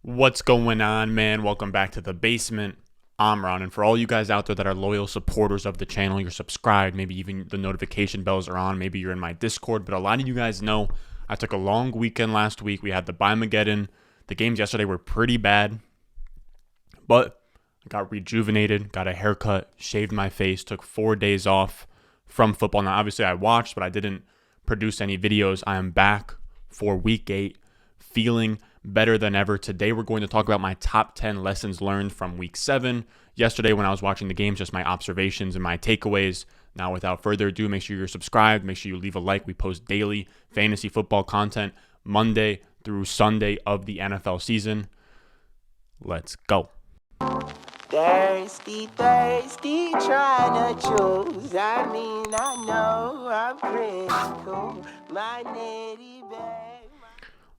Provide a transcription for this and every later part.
What's going on, man? Welcome back to the basement. I'm Ron, and for all you guys out there that are loyal supporters of the channel, you're subscribed, maybe even the notification bells are on, maybe you're in my Discord, but a lot of you guys know I took a long weekend last week. We had the Bimageddon. The games yesterday were pretty bad, but I got rejuvenated, got a haircut, shaved my face, took 4 days off from football. Now, obviously, I watched, but I didn't produce any videos. I am back for week 8, feeling better than ever. Today, we're going to talk about my top 10 lessons learned from week 7. Yesterday, when I was watching the games, just my observations and my takeaways. Now, without further ado, make sure you're subscribed. Make sure you leave a like. We post daily fantasy football content Monday through Sunday of the NFL season. Let's go. Thirsty, trying to choose. I know I'm pretty cool. My nitty bag.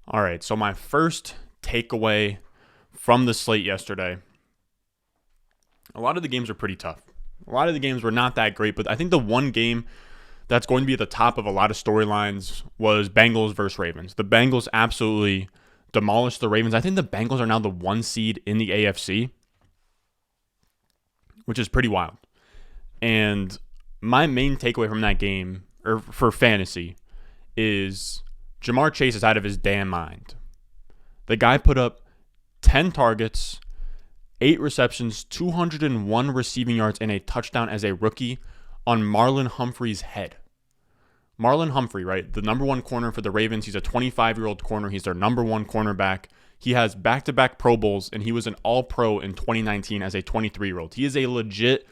All right, so my first takeaway from the slate yesterday, a lot of the games were pretty tough. A lot of the games were not that great, but I think the one game that's going to be at the top of a lot of storylines was Bengals versus Ravens. The Bengals absolutely demolished the Ravens. I think the Bengals are now the 1 seed in the AFC, which is pretty wild. And my main takeaway from that game, or for fantasy, is Jamarr Chase is out of his damn mind. The guy put up 10 targets, 8 receptions, 201 receiving yards, and a touchdown as a rookie on Marlon Humphrey's head. Marlon Humphrey, right? The number 1 corner for the Ravens. He's a 25-year-old corner. He's their number 1 cornerback. He has back-to-back Pro Bowls, and he was an All-Pro in 2019 as a 23-year-old. He is a legit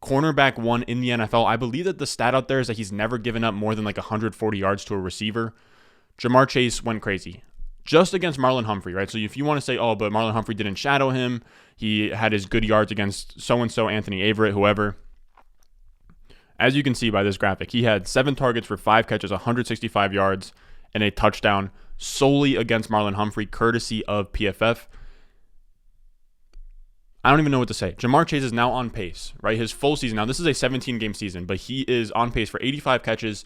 cornerback 1 in the NFL. I believe that the stat out there is that he's never given up more than like 140 yards to a receiver. Jamarr Chase went crazy just against Marlon Humphrey, right? So if you want to say, oh, but Marlon Humphrey didn't shadow him, he had his good yards against so-and-so, Anthony Averett, whoever. As you can see by this graphic, he had 7 targets for 5 catches, 165 yards, and a touchdown solely against Marlon Humphrey, courtesy of PFF. I don't even know what to say. Jamarr Chase is now on pace, right? His full season. Now, this is a 17-game season, but he is on pace for 85 catches,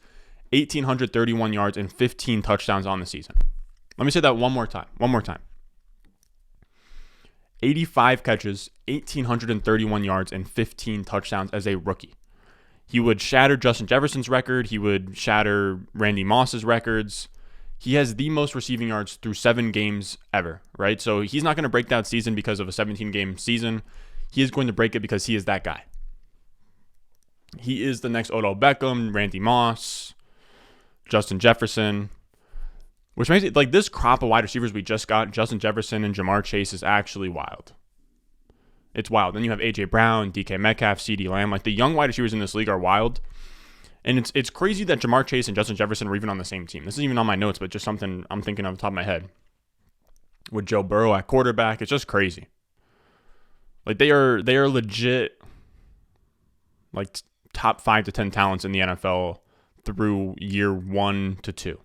1,831 yards, and 15 touchdowns on the season. Let me say that one more time. 85 catches, 1,831 yards, and 15 touchdowns as a rookie. He would shatter Justin Jefferson's record. He would shatter Randy Moss's records. He has the most receiving yards through 7 games ever, right? So he's not going to break that season because of a 17-game season. He is going to break it because he is that guy. He is the next Odell Beckham, Randy Moss, Justin Jefferson, which makes it like this crop of wide receivers we just got, Justin Jefferson and Jamarr Chase, is actually wild. It's wild. Then you have A.J. Brown, DK Metcalf, CeeDee Lamb. Like, the young wide receivers in this league are wild. And it's crazy that Jamarr Chase and Justin Jefferson are even on the same team. This isn't even on my notes, but just something I'm thinking off the top of my head. With Joe Burrow at quarterback, it's just crazy. Like, they are legit, like, top 5 to 10 talents in the NFL through year 1 to 2.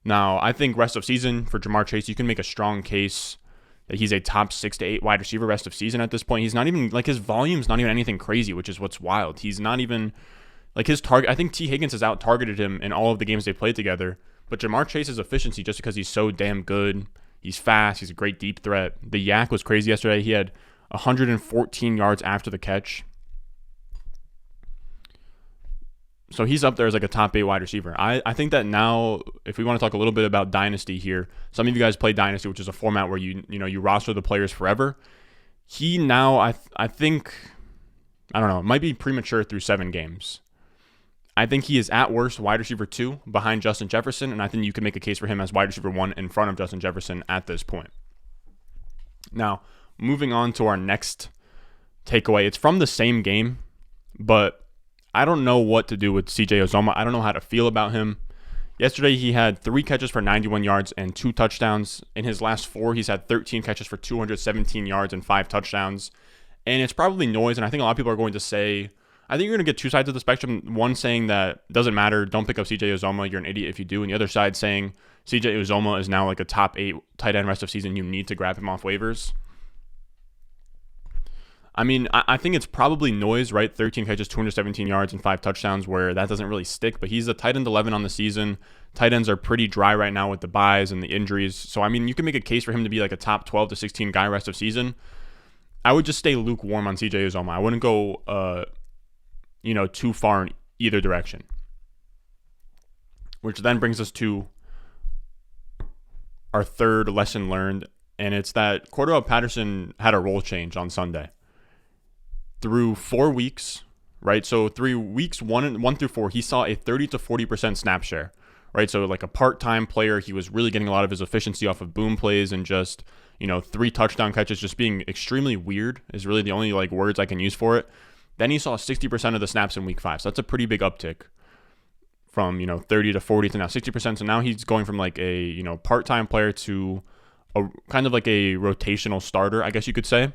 Now, I think rest of season for Jamarr Chase, you can make a strong case that he's a top 6 to 8 wide receiver rest of season at this point. He's not even, like, his volume's not even anything crazy, which is what's wild. He's not even, like, his target. I think T. Higgins has out-targeted him in all of the games they played together. But Jamarr Chase's efficiency, just because he's so damn good, he's fast, he's a great deep threat. The yak was crazy yesterday. He had 114 yards after the catch. So he's up there as like a top 8 wide receiver. I think that now, if we want to talk a little bit about Dynasty here, some of you guys play Dynasty, which is a format where you roster the players forever. He now, I think, I don't know, it might be premature through 7 games. I think he is at worst wide receiver 2 behind Justin Jefferson, and I think you can make a case for him as wide receiver 1 in front of Justin Jefferson at this point. Now, moving on to our next takeaway. It's from the same game, but I don't know what to do with CJ Uzomah. I don't know how to feel about him. Yesterday, he had 3 catches for 91 yards and 2 touchdowns. In his last 4, he's had 13 catches for 217 yards and 5 touchdowns. And it's probably noise, and I think a lot of people are going to say, I think you're going to get 2 sides of the spectrum. One saying that doesn't matter, don't pick up CJ Uzomah, you're an idiot if you do. And the other side saying CJ Uzomah is now like a top 8 tight end rest of season, you need to grab him off waivers. I mean, I think it's probably noise, right? 13 catches, 217 yards, and 5 touchdowns, where that doesn't really stick. But he's a tight end 11 on the season. Tight ends are pretty dry right now with the buys and the injuries. So, I mean, you can make a case for him to be like a top 12 to 16 guy rest of season. I would just stay lukewarm on CJ Uzomah. I wouldn't go, too far in either direction. Which then brings us to our third lesson learned, and it's that Cordarelle Patterson had a role change on Sunday. Through 4 weeks, right? So 3 weeks, 1 through 4, he saw a 30 to 40% snap share, right? So like a part-time player, he was really getting a lot of his efficiency off of boom plays and just, 3 touchdown catches, just being extremely weird is really the only like words I can use for it. Then he saw 60% of the snaps in week 5. So that's a pretty big uptick from, 30 to 40 to now 60%. So now he's going from like a, part-time player to a kind of like a rotational starter, I guess you could say.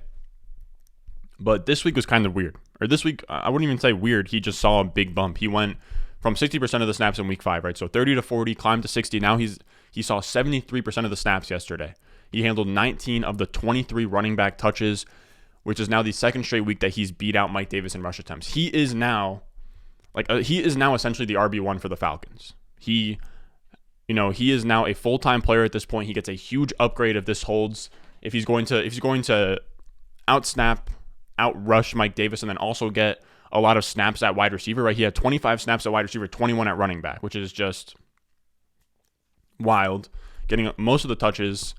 But this week was kind of weird. Or this week, I wouldn't even say weird. He just saw a big bump. He went from 60% of the snaps in week 5, right? So 30 to 40, climbed to 60. Now he saw 73% of the snaps yesterday. He handled 19 of the 23 running back touches, which is now the second straight week that he's beat out Mike Davis in rush attempts. He is now essentially the RB1 for the Falcons. He is now a full-time player at this point. He gets a huge upgrade if this holds. If he's going to outrush Mike Davis, and then also get a lot of snaps at wide receiver, right? He had 25 snaps at wide receiver, 21 at running back, which is just wild. Getting most of the touches.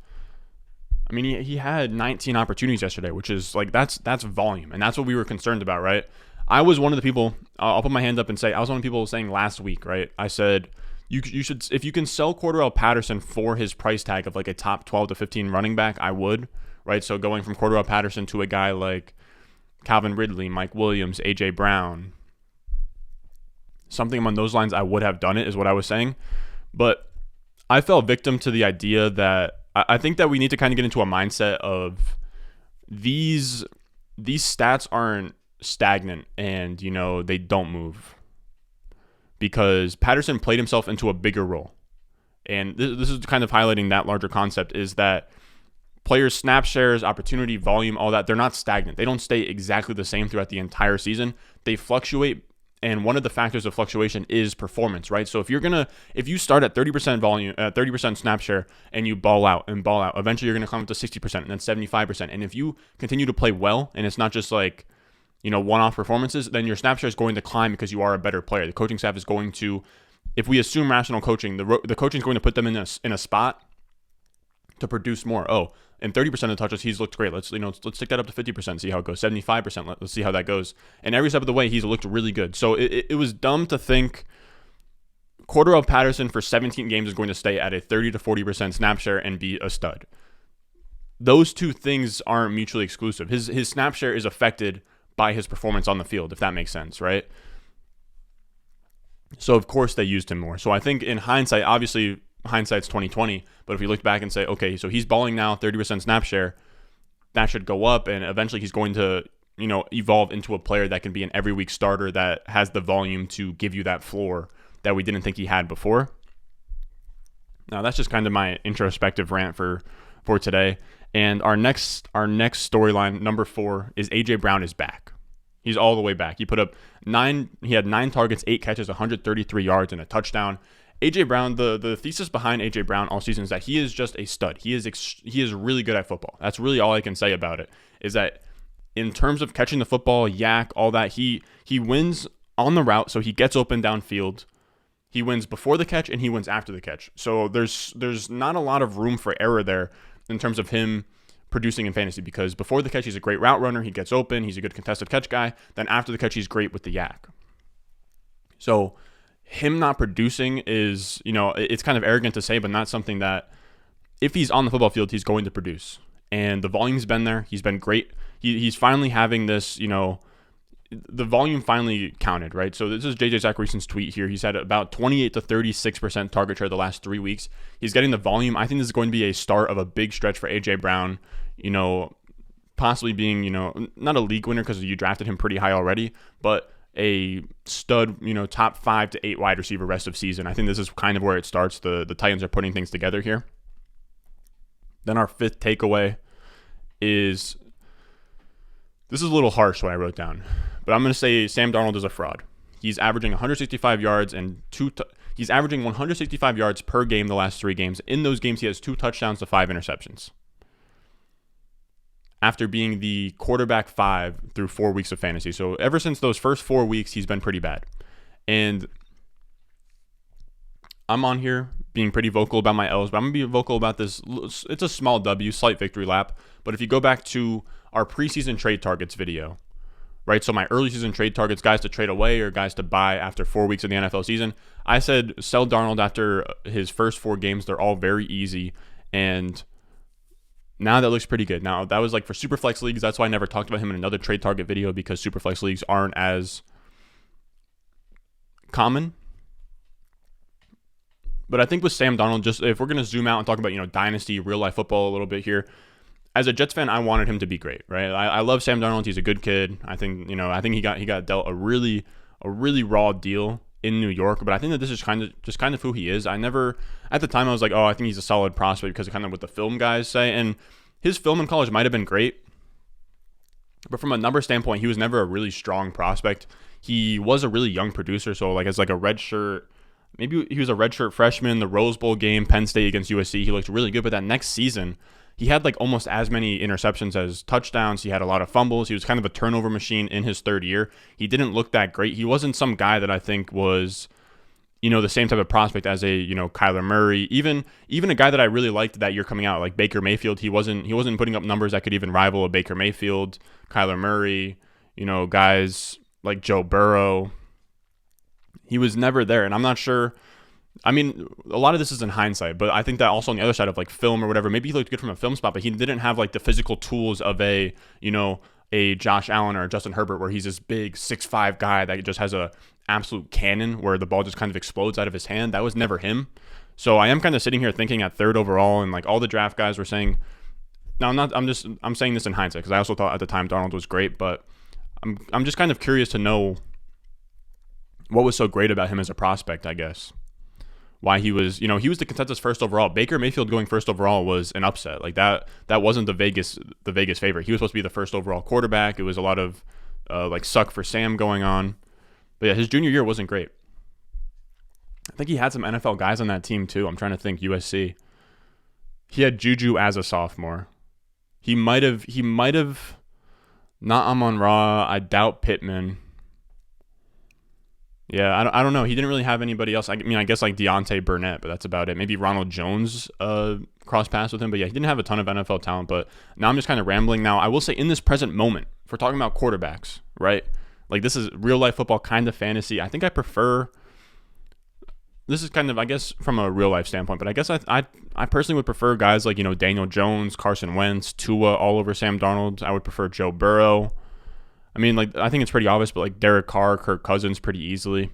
I mean, he had 19 opportunities yesterday, which is like, that's volume, and that's what we were concerned about, right? I was one of the people, I'll put my hand up and say, I was one of the people saying last week, right? I said, you should, if you can sell Cordarelle Patterson for his price tag of like a top 12 to 15 running back, I would, right? So going from Cordarelle Patterson to a guy like Calvin Ridley, Mike Williams, A.J. Brown, something among those lines, I would have done it, is what I was saying. But I fell victim to the idea that I think that we need to kind of get into a mindset of these stats aren't stagnant and, they don't move. Because Patterson played himself into a bigger role. And this is kind of highlighting that larger concept, is that players' snap shares, opportunity, volume, all that, they're not stagnant. They don't stay exactly the same throughout the entire season. They fluctuate, and one of the factors of fluctuation is performance, right? So if you start at 30% volume, 30% snap share, and you ball out, eventually you're going to come up to 60% and then 75%. And if you continue to play well, and it's not just like, one-off performances, then your snap share is going to climb because you are a better player. The coaching staff is going to, if we assume rational coaching, the coaching is going to put them in a spot to produce more. Oh, and 30% of the touches, he's looked great. Let's stick that up to 50%, see how it goes. 75%, let's see how that goes. And every step of the way, he's looked really good. So it was dumb to think Cordarelle Patterson for 17 games is going to stay at a 30 to 40% snap share and be a stud. Those two things aren't mutually exclusive. His snap share is affected by his performance on the field, if that makes sense, right? So of course they used him more. So I think in hindsight, obviously hindsight's 2020, but if we look back and say, okay, so he's balling now, 30% snap share, that should go up, and eventually he's going to, evolve into a player that can be an every week starter that has the volume to give you that floor that we didn't think he had before. Now that's just kind of my introspective rant for today. And our next storyline, number 4, is A.J. Brown is back. He's all the way back. He had 9 targets, 8 catches, 133 yards, and a touchdown. A.J. Brown, the thesis behind A.J. Brown all season is that he is just a stud. He is really good at football. That's really all I can say about it, is that in terms of catching the football, yak, all that, he wins on the route, so he gets open downfield. He wins before the catch, and he wins after the catch. So there's not a lot of room for error there in terms of him producing in fantasy, because before the catch, he's a great route runner. He gets open. He's a good contested catch guy. Then after the catch, he's great with the yak. So him not producing is, it's kind of arrogant to say, but not something that if he's on the football field, he's going to produce. And the volume's been there. He's been great. He's finally having this, the volume finally counted, right? So this is JJ Zacharyason's tweet here. He's had about 28 to 36% target share the last 3 weeks. He's getting the volume. I think this is going to be a start of a big stretch for A.J. Brown, possibly being, not a league winner because you drafted him pretty high already, but a stud, top 5 to 8 wide receiver rest of season. I think this is kind of where it starts. The Titans are putting things together here. Then our 5th takeaway is This is a little harsh what I wrote down, but I'm going to say Sam Darnold is a fraud. He's averaging 165 yards and he's averaging 165 yards per game the last 3 games. In those games, he has 2 touchdowns to 5 interceptions. After being the quarterback 5 through 4 weeks of fantasy. So ever since those first 4 weeks, he's been pretty bad. And I'm on here being pretty vocal about my L's, but I'm going to be vocal about this. It's a small W, slight victory lap. But if you go back to our preseason trade targets video, right? So my early season trade targets, guys to trade away or guys to buy after 4 weeks of the NFL season, I said sell Darnold after his first 4 games. They're all very easy. And now that looks pretty good. Now, that was like for Superflex leagues. That's why I never talked about him in another trade target video, because Superflex leagues aren't as common. But I think with Sam Darnold, just if we're going to zoom out and talk about, dynasty, real life football a little bit here, as a Jets fan, I wanted him to be great, right? I love Sam Darnold. He's a good kid. I think he got dealt a really raw deal in New York, but I think that this is kind of who he is. I never, at the time, I was like, oh, I think he's a solid prospect because of kind of what the film guys say. And his film in college might have been great, but from a number standpoint, he was never a really strong prospect. He was a really young producer, so like as like a redshirt, maybe he was a redshirt freshman in the Rose Bowl game, Penn State against USC. He looked really good, but that next season, he had like almost as many interceptions as touchdowns. He had a lot of fumbles. He was kind of a turnover machine in his 3rd year. He didn't look that great. He wasn't some guy that I think was, the same type of prospect as a, Kyler Murray. Even a guy that I really liked that year coming out, like Baker Mayfield. He wasn't putting up numbers that could even rival a Baker Mayfield, Kyler Murray, guys like Joe Burrow. He was never there, and I'm not sure. I mean, a lot of this is in hindsight, but I think that also on the other side of like film or whatever, maybe he looked good from a film spot, but he didn't have like the physical tools of a Josh Allen or a Justin Herbert, where he's this big 6'5" guy that just has a absolute cannon where the ball just kind of explodes out of his hand. That was never him. So I am kind of sitting here thinking at 3rd overall, and like all the draft guys were saying, I'm saying this in hindsight because I also thought at the time Darnold was great, but I'm just kind of curious to know what was so great about him as a prospect, I guess. Why he was the consensus 1st overall. Baker Mayfield going 1st overall was an upset. Like that wasn't the Vegas favorite. He was supposed to be the 1st overall quarterback. It was a lot of like suck for Sam going on. But yeah, his junior year wasn't great. I think he had some NFL guys on that team too. I'm trying to think. USC. He had Juju as a sophomore. He might have not Amon-Ra. I doubt Pittman. Yeah, I don't know. He didn't really have anybody else. I mean, I guess like Deontay Burnett, but that's about it. Maybe Ronald Jones cross paths with him. But yeah, he didn't have a ton of NFL talent. But now I'm just kind of rambling. Now, I will say in this present moment, if we're talking about quarterbacks, right? Like this is real life football, kind of fantasy. I think I prefer. This is kind of, I guess, from a real life standpoint. But I guess I personally would prefer guys like, Daniel Jones, Carson Wentz, Tua all over Sam Darnold. I would prefer Joe Burrow. I mean, like, I think it's pretty obvious, but like Derek Carr, Kirk Cousins pretty easily.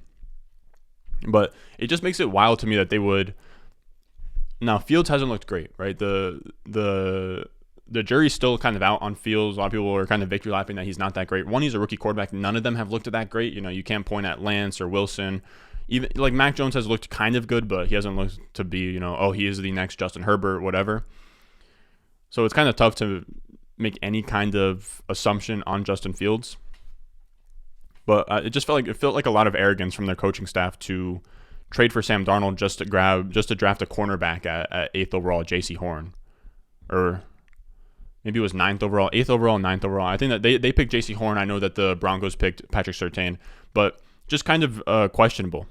But it just makes it wild to me that they would. Now, Fields hasn't looked great, right? The jury's still kind of out on Fields. A lot of people are kind of victory lapping that he's not that great. One, he's a rookie quarterback. None of them have looked that great. You can't point at Lance or Wilson. Even like Mac Jones has looked kind of good, but he hasn't looked to be, he is the next Justin Herbert, whatever. So it's kind of tough to make any kind of assumption on Justin Fields. But it felt like a lot of arrogance from their coaching staff to trade for Sam Darnold just to draft a cornerback at 8th overall, J.C. Horn. Or maybe it was 9th overall, 8th overall, 9th overall. I think that they picked J.C. Horn. I know that the Broncos picked Patrick Surtain, but just kind of questionable,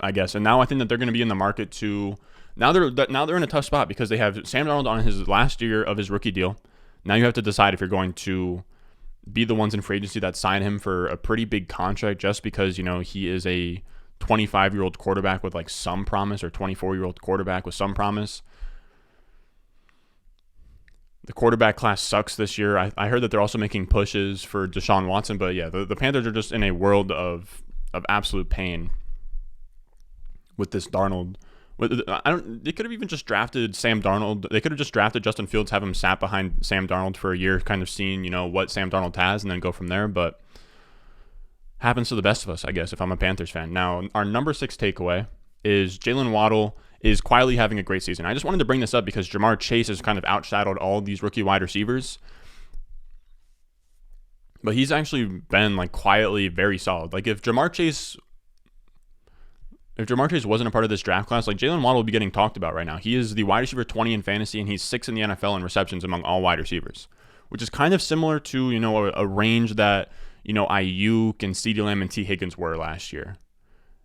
I guess. And now I think that they're going to be in the market to. Now they're in a tough spot because they have Sam Darnold on his last year of his rookie deal. Now you have to decide if you're going to be the ones in free agency that sign him for a pretty big contract just because, he is a 25-year-old quarterback with like some promise, or 24-year-old quarterback with some promise. The quarterback class sucks this year. I heard that they're also making pushes for Deshaun Watson, but yeah, the Panthers are just in a world of absolute pain with this Darnold. They could have even just drafted Sam Darnold. They could have just drafted Justin Fields, have him sat behind Sam Darnold for a year, kind of seeing, what Sam Darnold has, and then go from there. But happens to the best of us, I guess, if I'm a Panthers fan. Now, our number 6 takeaway is Jaylen Waddle is quietly having a great season. I just wanted to bring this up because Jamarr Chase has kind of outshadowed all of these rookie wide receivers. But he's actually been like quietly very solid. Like if Jamarr Chase wasn't a part of this draft class, like Jaylen Waddle would be getting talked about right now. He is the wide receiver 20 in fantasy, and he's 6th in the NFL in receptions among all wide receivers, which is kind of similar to, a range that, Ayuk and CeeDee Lamb and T. Higgins were last year,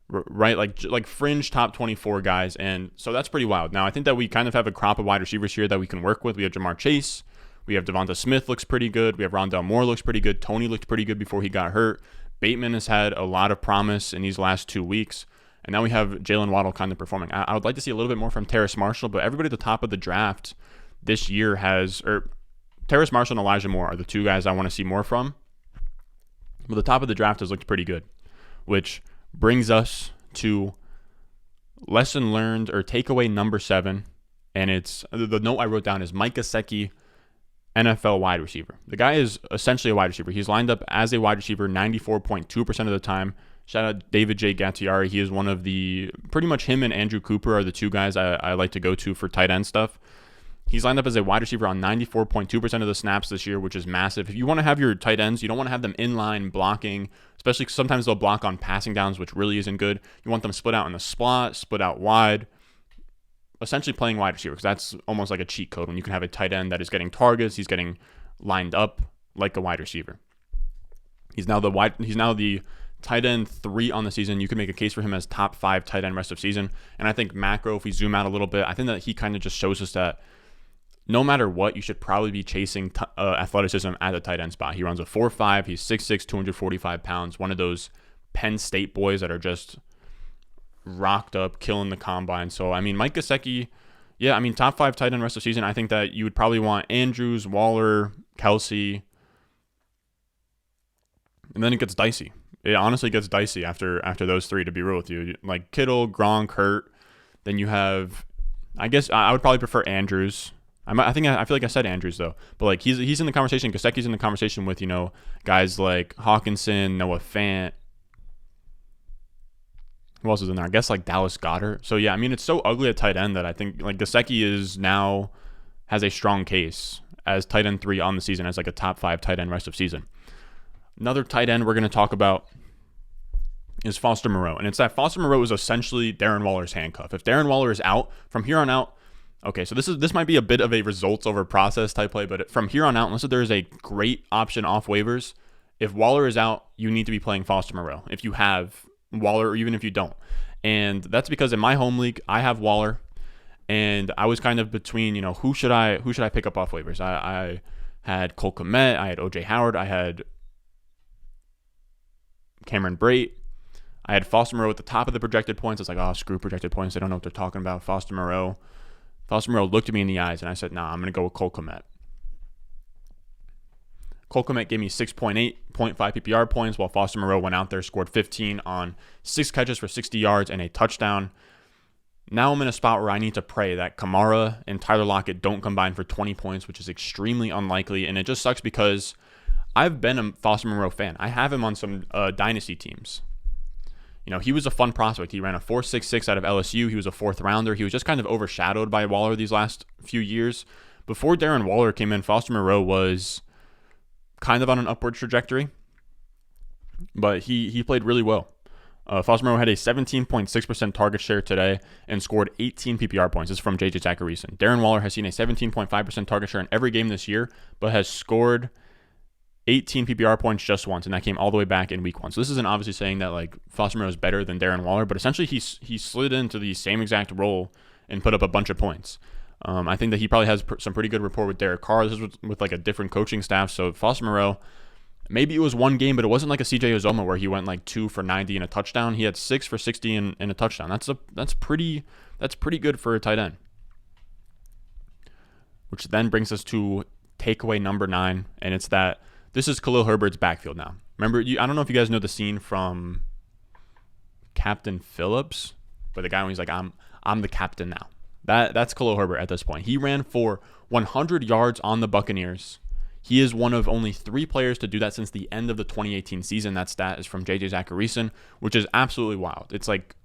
right? Like fringe top 24 guys. And so that's pretty wild. Now, I think that we kind of have a crop of wide receivers here that we can work with. We have Jamarr Chase. We have Devonta Smith looks pretty good. We have Rondale Moore looks pretty good. Tony looked pretty good before he got hurt. Bateman has had a lot of promise in these last 2 weeks. And now we have Jaylen Waddle kind of performing. I would like to see a little bit more from Terrace Marshall, but everybody at the top of the draft this year Terrace Marshall and Elijah Moore are the 2 guys I want to see more from. But the top of the draft has looked pretty good, which brings us to lesson learned or takeaway number 7. And it's the note I wrote down is Mike Gesicki, NFL wide receiver. The guy is essentially a wide receiver. He's lined up as a wide receiver 94.2% of the time. Shout out David J. Gattiari. He is one of pretty much him and Andrew Cooper are the 2 guys I like to go to for tight end stuff. He's lined up as a wide receiver on 94.2% of the snaps this year, which is massive. If you want to have your tight ends, you don't want to have them inline blocking, especially sometimes they'll block on passing downs, which really isn't good. You want them split out in the slot, split out wide, essentially playing wide receiver, because that's almost like a cheat code when you can have a tight end that is getting targets, he's getting lined up like a wide receiver. He's now the tight end 3 on the season. You can make a case for him as top 5 tight end rest of season. And I think macro, if we zoom out a little bit, I think that he kind of just shows us that no matter what, you should probably be chasing athleticism at the tight end spot. He runs a 4.5. He's 6'6", 245 pounds. One of those Penn State boys that are just rocked up, killing the combine. So, Mike Gesicki, top 5 tight end rest of season. I think that you would probably want Andrews, Waller, Kelsey, and then it gets dicey. It honestly gets dicey after those 3, to be real with you. Like Kittle, Gronk, Hurt. Then you have, I guess I would probably prefer Andrews. I feel like I said Andrews though, but like he's in the conversation. Gesicki's in the conversation with guys like Hawkinson, Noah Fant. Who else is in there? I guess like Dallas Goedert. So yeah, it's so ugly at tight end that I think like Gesicki has a strong case as tight end 3 on the season as like a top 5 tight end rest of season. Another tight end we're going to talk about is Foster Moreau. And it's that Foster Moreau is essentially Darren Waller's handcuff. If Darren Waller is out, from here on out, okay, so this might be a bit of a results over process type play, but from here on out, unless there is a great option off waivers, if Waller is out, you need to be playing Foster Moreau if you have Waller or even if you don't. And that's because in my home league, I have Waller, and I was kind of between, who should I pick up off waivers? I had Cole Kmet, I had OJ Howard, I had Cameron Brate. I had Foster Moreau at the top of the projected points. It's like, oh, screw projected points. They don't know what they're talking about. Foster Moreau looked at me in the eyes, and I said, nah, I'm going to go with Cole Kmet. Cole Kmet gave me 6.8, 0.5 PPR points, while Foster Moreau went out there, scored 15 on 6 catches for 60 yards and a touchdown. Now I'm in a spot where I need to pray that Kamara and Tyler Lockett don't combine for 20 points, which is extremely unlikely, and it just sucks because I've been a Foster Moreau fan. I have him on some dynasty teams. He was a fun prospect. He ran a 4.66 out of LSU. He was a 4th rounder. He was just kind of overshadowed by Waller these last few years. Before Darren Waller came in, Foster Moreau was kind of on an upward trajectory, but he played really well. Foster Moreau had a 17.6% target share today and scored 18 PPR points. This is from JJ Zacharyson. Darren Waller has seen a 17.5% target share in every game this year, but has scored 18 PPR points just once, and that came all the way back in week 1. So this isn't obviously saying that like Foster Moreau is better than Darren Waller, but essentially he slid into the same exact role and put up a bunch of points. I think that he probably has some pretty good rapport with Derek Carr. This is with like a different coaching staff. So Foster Moreau, maybe it was one game, but it wasn't like a CJ Uzomah where he went like 2 for 90 and a touchdown. He had 6 for 60 and a touchdown. That's pretty good for a tight end. Which then brings us to takeaway number 9, and it's that this is Khalil Herbert's backfield now. Remember, I don't know if you guys know the scene from Captain Phillips, where the guy when he's like, I'm the captain now. That's Khalil Herbert at this point. He ran for 100 yards on the Buccaneers. He is one of only 3 players to do that since the end of the 2018 season. That stat is from JJ Zacharyson, which is absolutely wild. It's like,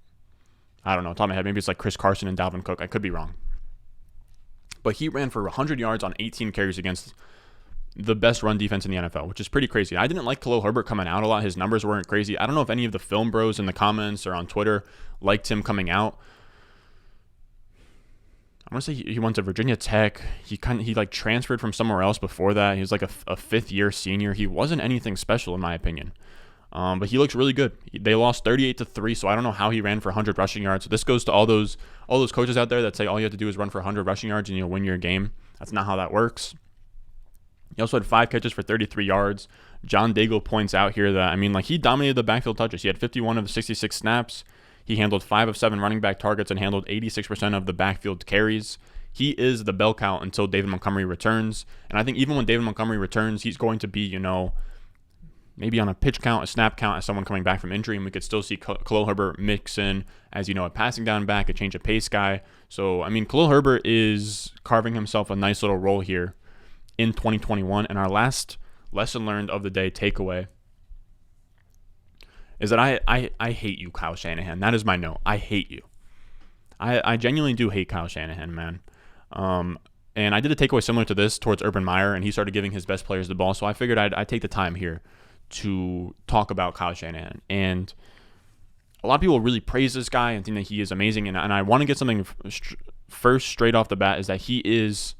I don't know, top of my head, maybe it's like Chris Carson and Dalvin Cook. I could be wrong. But he ran for 100 yards on 18 carries against the best run defense in the NFL, which is pretty crazy. I didn't like Khalil Herbert coming out a lot. His numbers weren't crazy. I don't know if any of the film bros in the comments or on Twitter liked him coming out. I want to say he went to Virginia Tech. He transferred from somewhere else before that. He was like a fifth-year senior. He wasn't anything special in my opinion. But he looks really good. They lost 38-3, so I don't know how he ran for 100 rushing yards. So this goes to all those coaches out there that say all you have to do is run for 100 rushing yards and you'll win your game. That's not how that works. He also had 5 catches for 33 yards. John Daigle points out here that, he dominated the backfield touches. He had 51 of the 66 snaps. He handled 5 of 7 running back targets and handled 86% of the backfield carries. He is the bell cow until David Montgomery returns. And I think even when David Montgomery returns, he's going to be, maybe on a pitch count, a snap count as someone coming back from injury. And we could still see Khalil Herbert mix in as, a passing down back, a change of pace guy. So, Khalil Herbert is carving himself a nice little role here in 2021. And our last lesson learned of the day takeaway is that I hate you, Kyle Shanahan. That is my note. I hate you. I genuinely do hate Kyle Shanahan, man. And I did a takeaway similar to this towards Urban Meyer, and he started giving his best players the ball. So I figured I'd take the time here to talk about Kyle Shanahan. And a lot of people really praise this guy and think that he is amazing. And I want to get something first straight off the bat, is that he is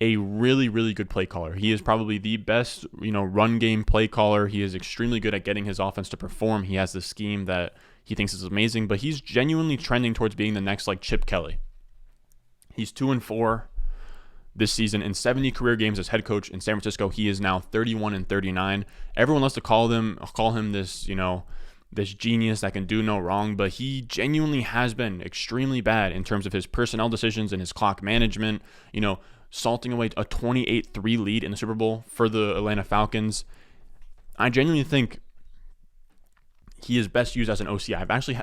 a really, really good play caller. He is probably the best, run game play caller. He is extremely good at getting his offense to perform. He has this scheme that he thinks is amazing, but he's genuinely trending towards being the next Chip Kelly. He's 2-4 this season in 70 career games as head coach in San Francisco. He is now 31-39. Everyone loves to call him this, this genius that can do no wrong, but he genuinely has been extremely bad in terms of his personnel decisions and his clock management. Salting away a 28-3 lead in the Super Bowl for the Atlanta Falcons. I genuinely think he is best used as an OC.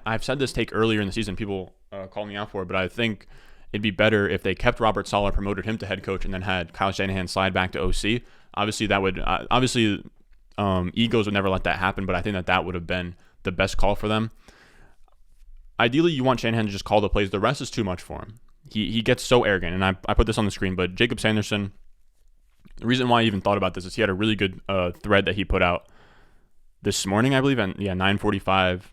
I've said this take earlier in the season. People call me out for it, but I think it'd be better if they kept Robert Saleh, promoted him to head coach, and then had Kyle Shanahan slide back to OC. Obviously, that would egos would never let that happen, but I think that would have been the best call for them. Ideally, you want Shanahan to just call the plays. The rest is too much for him. He gets so arrogant, and I put this on the screen, but Jacob Sanderson, the reason why I even thought about this is he had a really good thread that he put out this morning, I believe, and 9:45,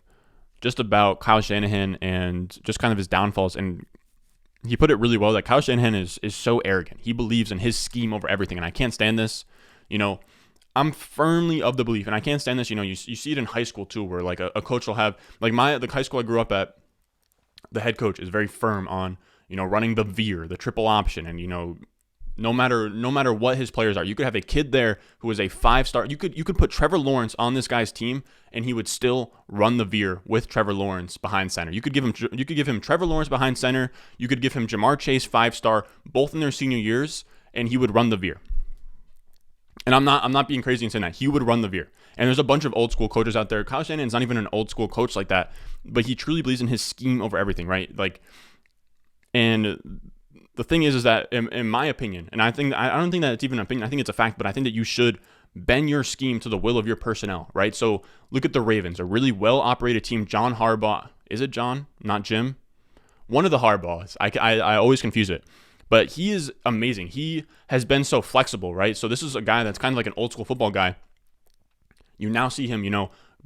just about Kyle Shanahan and just kind of his downfalls. And he put it really well that Kyle Shanahan is so arrogant. He believes in his scheme over everything, and I can't stand this. I'm firmly of the belief, and I can't stand this. You see it in high school too, where a coach will have the high school I grew up at. The head coach is very firm on running the veer, the triple option, and no matter what his players are, you could have a kid there who is a 5-star. You could put Trevor Lawrence on this guy's team, and he would still run the veer with Trevor Lawrence behind center. You could give him Trevor Lawrence behind center. You could give him Jamarr Chase 5-star, both in their senior years, and he would run the veer. And I'm not being crazy in saying that. He would run the veer. And there's a bunch of old school coaches out there. Kyle Shanahan's not even an old school coach like that, but he truly believes in his scheme over everything, right? And the thing is that in my opinion, and I don't think that it's even an opinion, I think it's a fact, but I think that you should bend your scheme to the will of your personnel, right? So look at the Ravens, a really well-operated team. John Harbaugh, is it John, not Jim? One of the Harbaughs. I always confuse it. But he is amazing. He has been so flexible, right? So this is a guy that's kind of like an old school football guy. You now see him,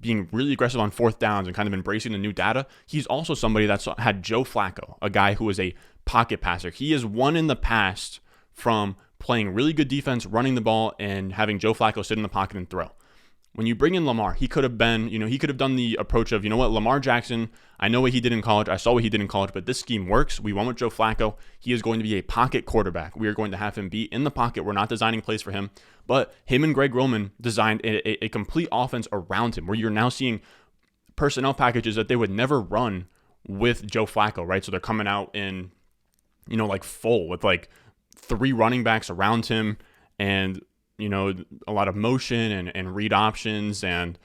being really aggressive on fourth downs and kind of embracing the new data. He's also somebody that's had Joe Flacco, a guy who is a pocket passer. He has won in the past from playing really good defense, running the ball, and having Joe Flacco sit in the pocket and throw. When you bring in Lamar, he could have been, he could have done the approach of, Lamar Jackson, I know what he did in college, I saw what he did in college, but this scheme works. We went with Joe Flacco. He is going to be a pocket quarterback. We are going to have him be in the pocket. We're not designing plays for him, but him and Greg Roman designed a complete offense around him, where you're now seeing personnel packages that they would never run with Joe Flacco, right? So they're coming out in, full with 3 running backs around him, and a lot of motion and read options and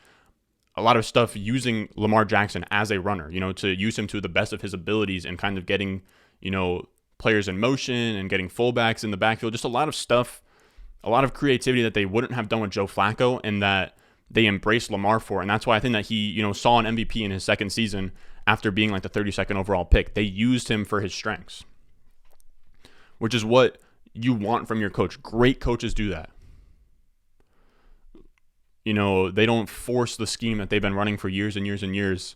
a lot of stuff using Lamar Jackson as a runner, to use him to the best of his abilities and kind of getting, players in motion and getting fullbacks in the backfield. Just a lot of stuff, a lot of creativity that they wouldn't have done with Joe Flacco and that they embraced Lamar for. And that's why I think that he, saw an MVP in his second season after being the 32nd overall pick. They used him for his strengths, which is what you want from your coach. Great coaches do that. they don't force the scheme that they've been running for years and years and years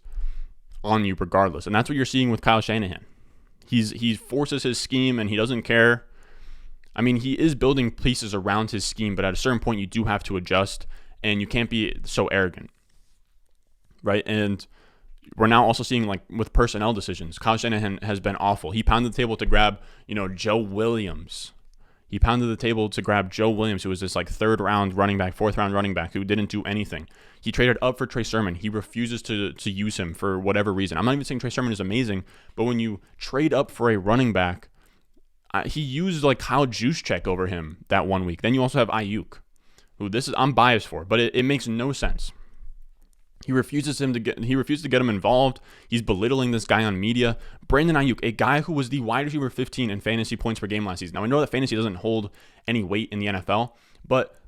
on you regardless. And that's what you're seeing with Kyle Shanahan. He forces his scheme and he doesn't care. I mean, he is building pieces around his scheme, but at a certain point you do have to adjust and you can't be so arrogant, right? And we're now also seeing, like, with personnel decisions, Kyle Shanahan has been awful. He pounded the table to grab, Joe Williams. He pounded the table to grab Joe Williams, who was this, like, third-round running back, fourth-round running back who didn't do anything. He traded up for Trey Sermon. He refuses to use him for whatever reason. I'm not even saying Trey Sermon is amazing, but when you trade up for a running back, he used, like, Kyle Juszczyk over him that 1 week. Then you also have Ayuk, who I'm biased for, but it makes no sense. He refuses to get him involved. He's belittling this guy on media. Brandon Ayuk, a guy who was the wide receiver 15 in fantasy points per game last season. Now, I know that fantasy doesn't hold any weight in the NFL, but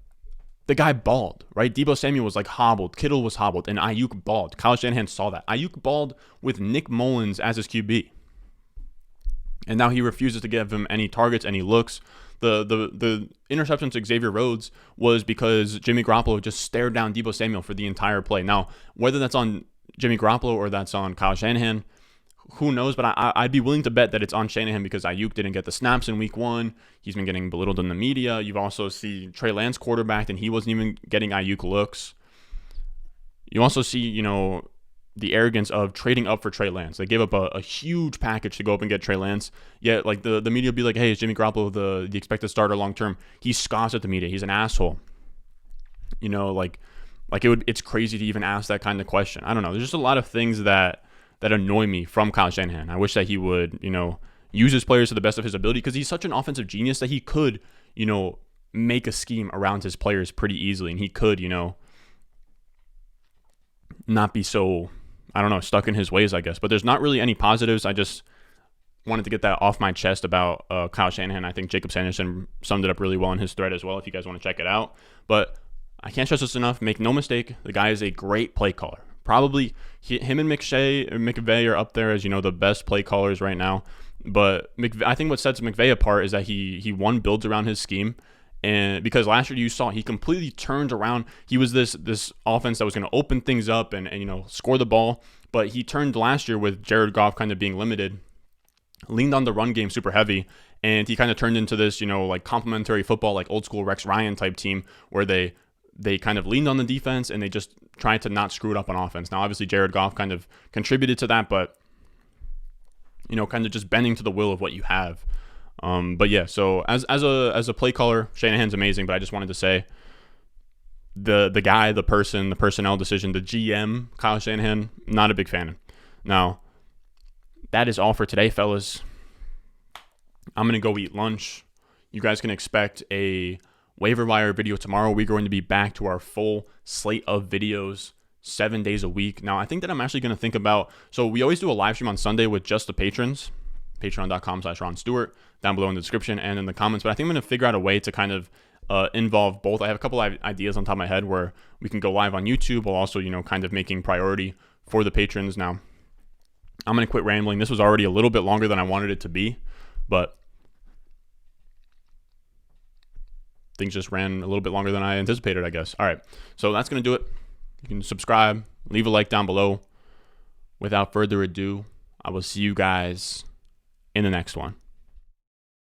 the guy balled, right? Deebo Samuel was, like, hobbled. Kittle was hobbled, and Ayuk balled. Kyle Shanahan saw that. Ayuk balled with Nick Mullins as his QB. And now he refuses to give him any targets, any looks. The interception to Xavier Rhodes was because Jimmy Garoppolo just stared down Deebo Samuel for the entire play. Now, whether that's on Jimmy Garoppolo or that's on Kyle Shanahan, who knows? But I'd be willing to bet that it's on Shanahan because Ayuk didn't get the snaps in week 1. He's been getting belittled in the media. You've also seen Trey Lance quarterbacked, and he wasn't even getting Ayuk looks. You also see, the arrogance of trading up for Trey Lance. They gave up a huge package to go up and get Trey Lance. Yet, like, the media will be like, hey, is Jimmy Garoppolo the expected starter long term? He scoffs at the media. He's an asshole. It's crazy to even ask that kind of question. I don't know. There's just a lot of things that annoy me from Kyle Shanahan. I wish that he would, use his players to the best of his ability because he's such an offensive genius that he could, make a scheme around his players pretty easily. And he could, not be so, I don't know, stuck in his ways, I guess. But there's not really any positives. I just wanted to get that off my chest about Kyle Shanahan. I think Jacob Sanderson summed it up really well in his thread as well, if you guys want to check it out. But I can't stress this enough. Make no mistake, the guy is a great play caller. Probably him and McVay are up there as, the best play callers right now. But I think what sets McVay apart is that he builds around his scheme. And because last year you saw he completely turned around. He was this offense that was going to open things up and score the ball. But he turned last year with Jared Goff kind of being limited, leaned on the run game super heavy, and he kind of turned into this, like complementary football, like old school Rex Ryan type team where they kind of leaned on the defense and they just tried to not screw it up on offense. Now, obviously, Jared Goff kind of contributed to that, but kind of just bending to the will of what you have. But yeah, so as a play caller, Shanahan's amazing. But I just wanted to say the guy, the person, the personnel decision, the GM, Kyle Shanahan, not a big fan. Now, that is all for today, fellas. I'm gonna go eat lunch. You guys can expect a waiver wire video tomorrow. We're going to be back to our full slate of videos 7 days a week. Now, I think that I'm actually going to think about, so we always do a live stream on Sunday with just the patrons, patreon.com/Ron Stewart, down below in the description and in the comments. But I think I'm going to figure out a way to kind of involve both. I have a couple of ideas on top of my head where we can go live on YouTube while also, kind of making priority for the patrons. Now, I'm going to quit rambling. This was already a little bit longer than I wanted it to be, but things just ran a little bit longer than I anticipated, I guess. All right, so that's going to do it. You can subscribe, leave a like down below. Without further ado, I will see you guys in the next one.